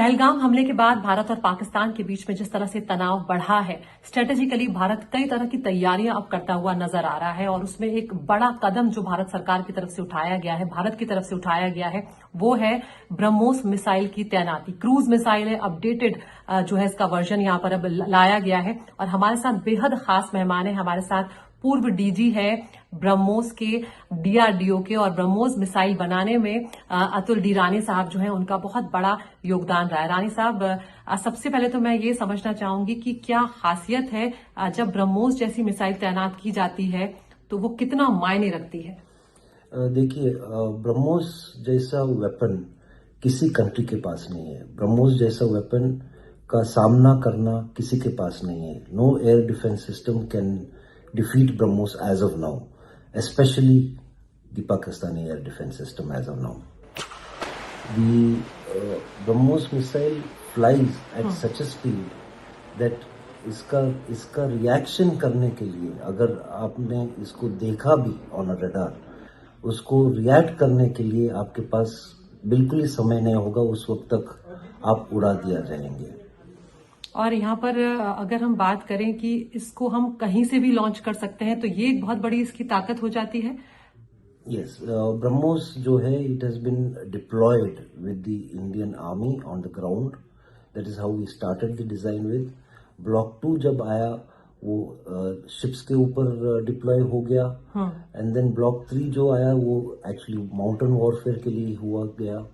पहलगाम हमले के बाद भारत और पाकिस्तान के बीच में जिस तरह से तनाव बढ़ा है, स्ट्रेटेजिकली भारत कई तरह की तैयारियां अब करता हुआ नजर आ रहा है और उसमें एक बड़ा कदम जो भारत सरकार की तरफ से उठाया गया है, भारत की तरफ से उठाया गया है, वो है ब्रह्मोस मिसाइल की तैनाती। क्रूज मिसाइल है, अपडेटेड जो है इसका वर्जन यहां पर अब लाया गया है और हमारे साथ बेहद खास मेहमान है। हमारे साथ पूर्व डीजी है ब्रह्मोस के, डीआरडीओ के, और ब्रह्मोस मिसाइल बनाने में अतुल डी रानी साहब जो है उनका बहुत बड़ा योगदान रहा है। रानी साहब, सबसे पहले तो मैं ये समझना चाहूंगी कि क्या खासियत है जब ब्रह्मोस जैसी मिसाइल तैनात की जाती है तो वो कितना मायने रखती है? देखिए, ब्रह्मोस जैसा वेपन किसी कंट्री के पास नहीं है। ब्रह्मोस जैसा वेपन का सामना करना किसी के पास नहीं है। No air defence system can defeat BrahMos as of now, especially the Pakistani air defense system as of now. The BrahMos missile flies at such a speed that इसका रिएक्शन करने के लिए, अगर आपने इसको देखा भी ऑन अ रडार, उसको रिएक्ट करने के लिए आपके पास बिल्कुल ही समय नहीं होगा। उस वक्त तक आप उड़ा दिया जाएंगे। और यहाँ पर अगर हम बात करें कि इसको हम कहीं से भी लॉन्च कर सकते हैं तो ये एक बहुत बड़ी इसकी ताकत हो जाती है। यस, ब्रह्मोस जो है, it has been deployed with the Indian army on the ground. That is how we started the design with. Block 2 जब आया वो शिप्स के ऊपर डिप्लॉय हो गया, एंड देन ब्लॉक 3 जो आया वो एक्चुअली माउंटेन वॉरफेयर के लिए हुआ गया।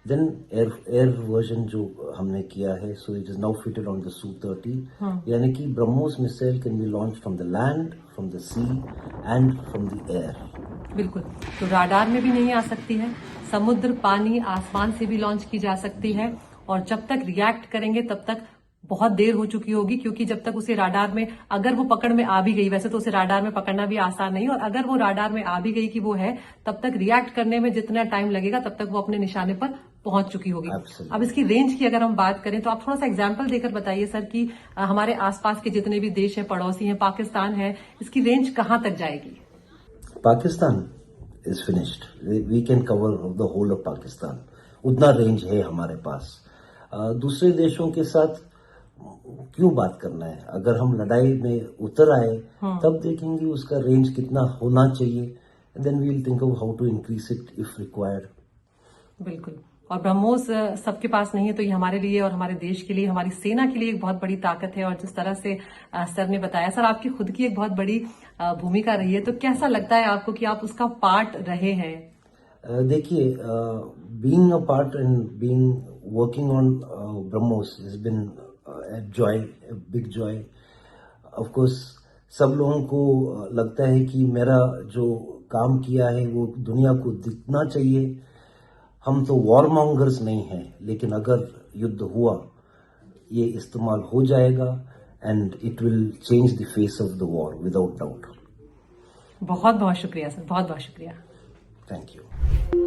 देन एयर वर्जन जो हमने किया है, so it is now fitted on the Su-30, यानी कि BrahMos missile can be launch from the land, from the sea and from the air. बिल्कुल, तो राडार में भी नहीं आ सकती है, समुद्र, पानी, आसमान से भी लॉन्च की जा सकती है और जब तक रिएक्ट करेंगे तब तक बहुत देर हो चुकी होगी, क्योंकि जब तक उसे राडार में, अगर वो पकड़ में आ भी गई, वैसे तो उसे राडार में पकड़ना भी आसान नहीं, और अगर वो राडार में आ भी गई कि वो है, तब तक रिएक्ट करने में जितना टाइम लगेगा तब तक वो अपने निशाने पर पहुंच चुकी होगी। Absolutely. अब इसकी रेंज की अगर हम बात करें तो आप थोड़ा सा एग्जाम्पल देकर बताइए सर कि हमारे आसपास के जितने भी देश हैं, पड़ोसी हैं, पाकिस्तान है, इसकी रेंज कहां तक जाएगी? Pakistan is finished. We can cover the whole of Pakistan. उतना रेंज है हमारे पास। दूसरे देशों के साथ क्यों बात करना है? अगर हम लड़ाई में उतर आए तब देखेंगे उसका रेंज कितना होना चाहिए, then we will think of how to increase it if required. बिल्कुल, और ब्रह्मोस सबके पास नहीं है, तो ये हमारे लिए और हमारे देश के लिए, हमारी सेना के लिए एक बहुत बड़ी ताकत है। और जिस तरह से सर ने बताया, सर आपकी खुद की एक बहुत बड़ी भूमिका रही है, तो कैसा लगता है आपको कि आप उसका पार्ट रहे हैं? देखिए, being a part and being working on BrahMos has been joy, big joy. Of course सब लोगों को लगता है कि मेरा जो काम किया है वो दुनिया को दिखना चाहिए। हम तो वॉर मॉन्गर्स नहीं हैं, लेकिन अगर युद्ध हुआ, ये इस्तेमाल हो जाएगा and it will change the face of the war without doubt. बहुत बहुत शुक्रिया सर, बहुत बहुत शुक्रिया। Thank you.